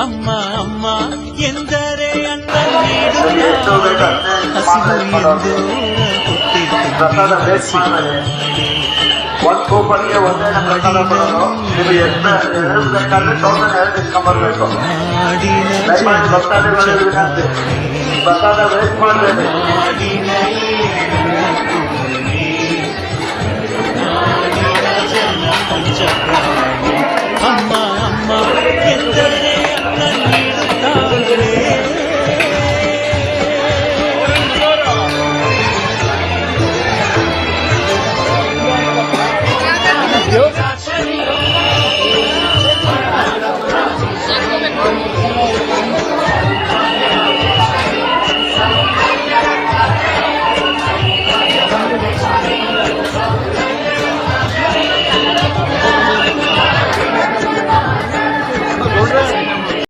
ಅಮ್ಮ ಅಮ್ಮ ಎಂದರೆ ಅನ್ನ ನೀಡುತ್ತಾರೆ ಹಸಿವು ಎಂದು ಪ್ರಸಾದ ವೇಸ್ಟ್ ಮಾಡಬೇಡಿ. ಒಂದು ಕೂಪನ್ಗೆ ಒಂದೇ ಪ್ರಸಾದ ಕೊಡೋದು. ನೀವು ಎರಡು ಬೇಕಾದ್ರೆ ಟೋಟಲ್ 2 ಇಸ್ಕೊಂಡ್ಬರ್ಬೇಕು. ದಯಮಾಡಿ ಭಕ್ತಾದಿಗಳಲ್ಲಿ ವಿನಂತಿ, ಪ್ರಸಾದ ವೇಸ್ಟ್ ಮಾಡಬೇಡಿ. ಅಮ್ಮ ಅಮ್ಮ ಎಂದರೆ ಅನ್ನ ನೀಡುತ್ತಾರೆ Yo